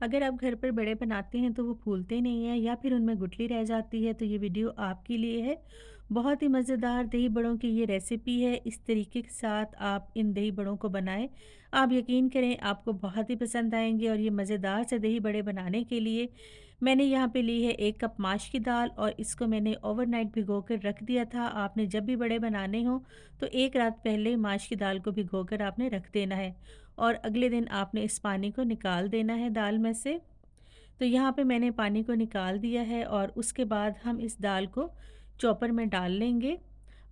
अगर आप घर पर बड़े बनाते हैं तो वो फूलते नहीं हैं या फिर उनमें गुठली रह जाती है, तो ये वीडियो आपके लिए है। बहुत ही मज़ेदार दही बड़ों की ये रेसिपी है। इस तरीके के साथ आप इन दही बड़ों को बनाएं। आप यकीन करें आपको बहुत ही पसंद आएंगे। और ये मज़ेदार से दही बड़े बनाने के लिए मैंने यहाँ पे ली है 1 कप माश की दाल, और इसको मैंने ओवरनाइट भिगो कर रख दिया था। आपने जब भी बड़े बनाने हो तो 1 रात पहले माश की दाल को भिगो कर आपने रख देना है, और अगले दिन आपने इस पानी को निकाल देना है दाल में से। तो यहाँ पे मैंने पानी को निकाल दिया है, और उसके बाद हम इस दाल को चॉपर में डाल लेंगे।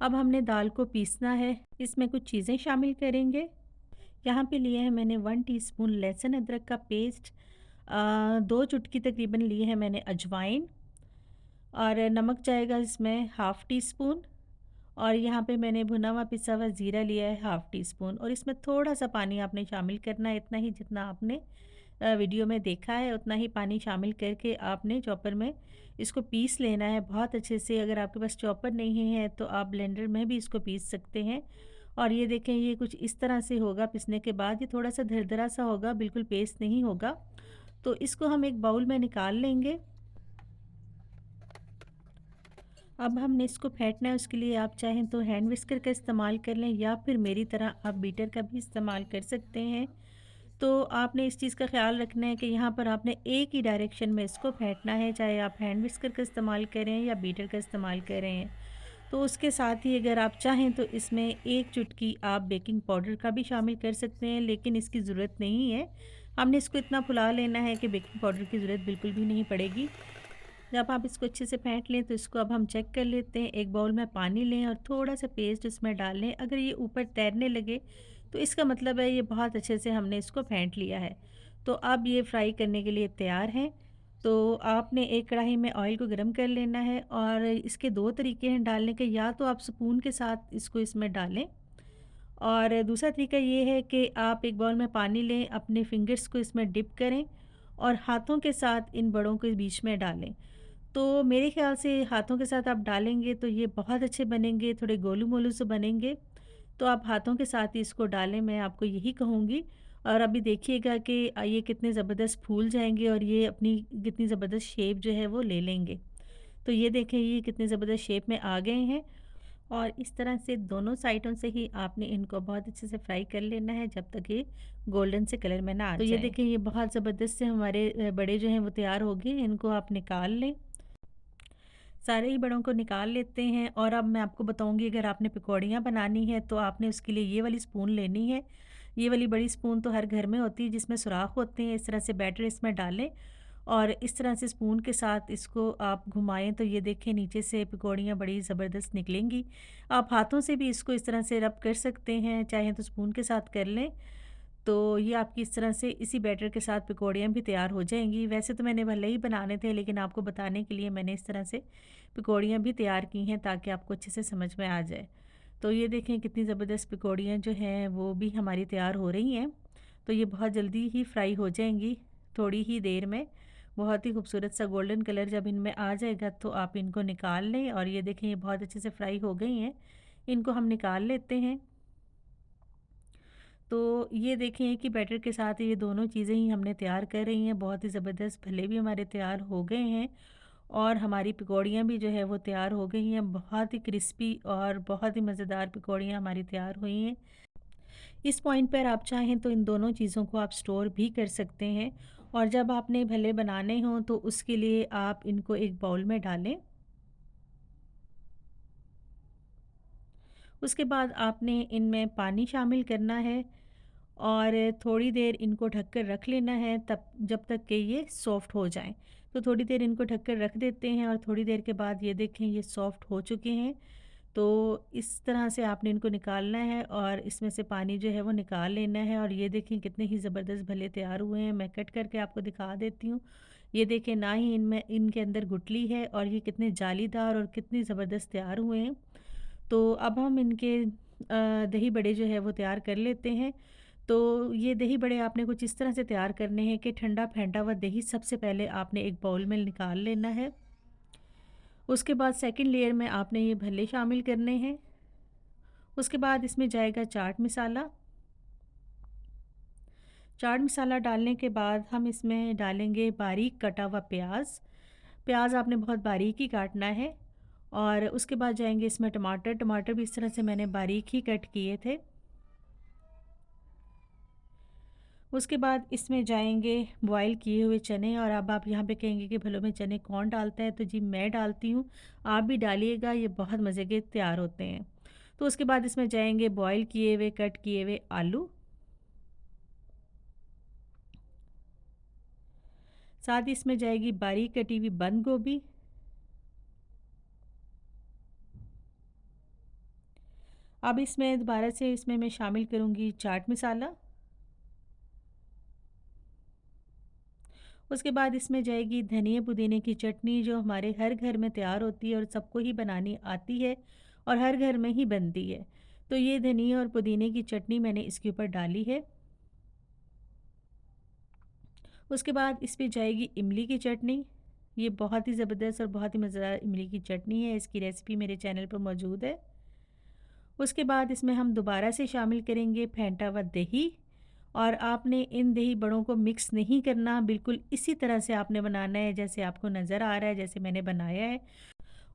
अब हमने दाल को पीसना है, इसमें कुछ चीज़ें शामिल करेंगे। यहाँ पे लिया है मैंने 1 टीस्पून लहसुन अदरक का पेस्ट, 2 चुटकी तकरीबन लिए हैं मैंने अजवाइन, और नमक जाएगा इसमें हाफ़ टी स्पून। और यहाँ पे मैंने भुना हुआ पिसा हुआ ज़ीरा लिया है हाफ़ टी स्पून, और इसमें थोड़ा-सा पानी आपने शामिल करना है, इतना ही जितना आपने वीडियो में देखा है उतना ही पानी शामिल करके आपने चॉपर में इसको पीस लेना है बहुत अच्छे से। अगर आपके पास चॉपर नहीं है तो आप ब्लेंडर में भी इसको पीस सकते हैं। और ये देखें, ये कुछ इस तरह से होगा पीसने के बाद। ये थोड़ा सा दरदरा सा होगा, बिल्कुल पेस्ट नहीं होगा। तो इसको हम एक बाउल में निकाल लेंगे। अब हमने इसको फेंटना है, उसके लिए आप चाहें तो हैंड विस्कर का इस्तेमाल कर लें, या फिर मेरी तरह आप बीटर का भी इस्तेमाल कर सकते हैं। तो आपने इस चीज़ का ख़्याल रखना है कि यहाँ पर आपने एक ही डायरेक्शन में इसको फेंटना है, चाहे आप हैंड विस्कर का इस्तेमाल करें या बीटर का इस्तेमाल करें। तो उसके साथ ही अगर आप चाहें तो इसमें 1 चुटकी आप बेकिंग पाउडर का भी शामिल कर सकते हैं, लेकिन इसकी ज़रूरत नहीं है। हमने इसको इतना फुला लेना है कि बेकिंग पाउडर की ज़रूरत बिल्कुल भी नहीं पड़ेगी। जब आप इसको अच्छे से फेंट लें तो इसको अब हम चेक कर लेते हैं। एक बाउल में पानी लें और थोड़ा-सा पेस्ट इसमें डाल लें। अगर ये ऊपर तैरने लगे तो इसका मतलब है ये बहुत अच्छे से हमने इसको फेंट लिया है। तो अब ये फ्राई करने के लिए तैयार है। तो आपने एक कढ़ाई में ऑयल को गरम कर लेना है, और इसके 2 तरीके हैं डालने के। या तो आप स्पून के साथ इसको इसमें डालें, और दूसरा तरीका ये है कि आप एक बाउल में पानी लें, अपने फिंगर्स को इसमें डिप करें और हाथों के साथ इन बड़ों के बीच में डालें। तो मेरे ख़्याल से हाथों के साथ आप डालेंगे तो ये बहुत अच्छे बनेंगे, थोड़े गोलू-मोलू से बनेंगे। तो आप हाथों के साथ ही इसको डालें, मैं आपको यही कहूँगी। और अभी देखिएगा कि ये कितने ज़बरदस्त फूल जाएँगे, और ये अपनी कितनी ज़बरदस्त शेप जो है वो ले लेंगे। तो ये देखें, ये कितने ज़बरदस्त शेप में आ गए हैं। और इस तरह से दोनों साइडों से ही आपने इनको बहुत अच्छे से फ्राई कर लेना है, जब तक ये गोल्डन से कलर में ना आ जाए। तो ये देखें, ये बहुत ज़बरदस्त से हमारे बड़े जो हैं वो तैयार हो गए। इनको आप निकाल लें। सारे ही बड़ों को निकाल लेते हैं। और अब मैं आपको बताऊंगी, अगर आपने पकौड़ियाँ बनानी है तो आपने उसके लिए ये वाली स्पून लेनी है। ये वाली बड़ी स्पून तो हर घर में होती है, जिसमें सुराख होते हैं। इस तरह से बैटर इसमें डालें, और इस तरह से स्पून के साथ इसको आप घुमाएं तो ये देखें, नीचे से पकौड़ियाँ बड़ी ज़बरदस्त निकलेंगी। आप हाथों से भी इसको इस तरह से रब कर सकते हैं, चाहे तो स्पून के साथ कर लें। तो ये आपकी इस तरह से इसी बैटर के साथ पकौड़ियाँ भी तैयार हो जाएंगी। वैसे तो मैंने भले ही बनाने थे, लेकिन आपको बताने के लिए मैंने इस तरह से पकौड़ियाँ भी तैयार की हैं, ताकि आपको अच्छे से समझ में आ जाए। तो ये देखें, कितनी ज़बरदस्त पकौड़ियाँ जो हैं वो भी हमारी तैयार हो रही हैं। तो ये बहुत जल्दी ही फ्राई हो जाएंगी, थोड़ी ही देर में। बहुत ही खूबसूरत सा गोल्डन कलर जब इनमें आ जाएगा तो आप इनको निकाल लें। और ये देखें, ये बहुत अच्छे से फ्राई हो गई हैं। इनको हम निकाल लेते हैं। तो ये देखें कि बैटर के साथ ये दोनों चीज़ें ही हमने तैयार कर रही हैं। बहुत ही ज़बरदस्त भल्ले भी हमारे तैयार हो गए हैं, और हमारी पकौड़ियाँ भी जो है वो तैयार हो गई हैं। बहुत ही क्रिस्पी और बहुत ही मज़ेदार पकौड़ियाँ हमारी तैयार हुई हैं। इस पॉइंट पर आप चाहें तो इन दोनों चीज़ों को आप स्टोर भी कर सकते हैं, और जब आपने भल्ले बनाने हों तो उसके लिए आप इनको एक बाउल में डालें। उसके बाद आपने इनमें पानी शामिल करना है, और थोड़ी देर इनको ढककर रख लेना है, तब जब तक कि ये सॉफ़्ट हो जाएं। तो थोड़ी देर इनको ढककर रख देते हैं, और थोड़ी देर के बाद ये देखें, ये सॉफ़्ट हो चुके हैं। तो इस तरह से आपने इनको निकालना है, और इसमें से पानी जो है वो निकाल लेना है। और ये देखें, कितने ही ज़बरदस्त भले तैयार हुए हैं। मैं कट करके आपको दिखा देती हूँ। ये देखें, ना ही इनमें इनके अंदर गुठली है, और ये कितने जालीदार और कितनी ज़बरदस्त तैयार हुए हैं। तो अब हम इनके दही बड़े जो है वो तैयार कर लेते हैं। तो ये दही बड़े आपने कुछ इस तरह से तैयार करने हैं कि ठंडा फेंटा हुआ दही सबसे पहले आपने एक बाउल में निकाल लेना है। उसके बाद सेकंड लेयर में आपने ये भल्ले शामिल करने हैं। उसके बाद इसमें जाएगा चाट मसाला। चाट मसाला डालने के बाद हम इसमें डालेंगे बारीक कटा हुआ प्याज। प्याज आपने बहुत बारीक ही काटना है। और उसके बाद जाएंगे इसमें टमाटर। टमाटर भी इस तरह से मैंने बारीक ही कट किए थे। उसके बाद इसमें जाएंगे बॉईल किए हुए चने। और अब आप यहाँ पे कहेंगे कि भलों में चने कौन डालता है, तो जी मैं डालती हूँ, आप भी डालिएगा, ये बहुत मज़े के तैयार होते हैं। तो उसके बाद इसमें जाएंगे बॉईल किए हुए कट किए हुए आलू, साथ ही इसमें जाएगी बारीक कटी हुई बंद गोभी। अब इसमें दोबारा से इसमें मैं शामिल करूँगी चाट मसाला। उसके बाद इसमें जाएगी धनिया पुदीने की चटनी, जो हमारे हर घर में तैयार होती है और सबको ही बनानी आती है और हर घर में ही बनती है। तो ये धनिया और पुदीने की चटनी मैंने इसके ऊपर डाली है। उसके बाद इस पे जाएगी इमली की चटनी। ये बहुत ही ज़बरदस्त और बहुत ही मज़ेदार इमली की चटनी है। इसकी रेसिपी मेरे चैनल पर मौजूद है। उसके बाद इसमें हम दोबारा से शामिल करेंगे फेंटा हुआ दही। और आपने इन दही बड़ों को मिक्स नहीं करना, बिल्कुल इसी तरह से आपने बनाना है जैसे आपको नज़र आ रहा है, जैसे मैंने बनाया है।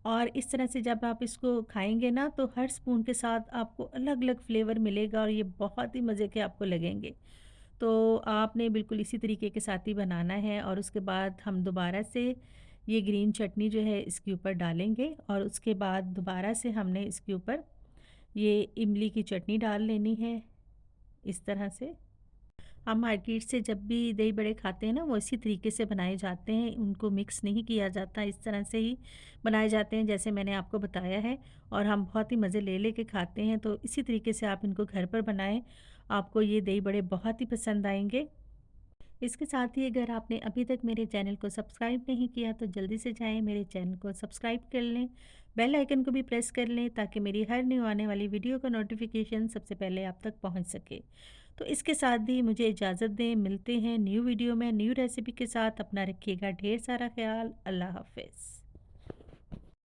और इस तरह से जब आप इसको खाएंगे ना, तो हर स्पून के साथ आपको अलग अलग फ्लेवर मिलेगा और ये बहुत ही मज़े के आपको लगेंगे। तो आपने बिल्कुल इसी तरीके के साथ ही बनाना है। और उसके बाद हम दोबारा से ये ग्रीन चटनी जो है इसके ऊपर डालेंगे। और उसके बाद दोबारा से हमने इसके ऊपर ये इमली की चटनी डाल लेनी है, इस तरह से। हम मार्केट से जब भी दही बड़े खाते हैं ना, वो इसी तरीके से बनाए जाते हैं, उनको मिक्स नहीं किया जाता, इस तरह से ही बनाए जाते हैं जैसे मैंने आपको बताया है। और हम बहुत ही मज़े ले लेके खाते हैं। तो इसी तरीके से आप इनको घर पर बनाएं, आपको ये दही बड़े बहुत ही पसंद आएंगे। इसके साथ ही अगर आपने अभी तक मेरे चैनल को सब्सक्राइब नहीं किया, तो जल्दी से जाएं, मेरे चैनल को सब्सक्राइब कर लें, बेल आइकन को भी प्रेस कर लें, ताकि मेरी हर न्यू आने वाली वीडियो का नोटिफिकेशन सबसे पहले आप तक पहुंच सके। तो इसके साथ ही मुझे इजाज़त दें, मिलते हैं न्यू वीडियो में न्यू रेसिपी के साथ। अपना रखिएगा ढेर सारा ख्याल। अल्लाह हाफ़िज़।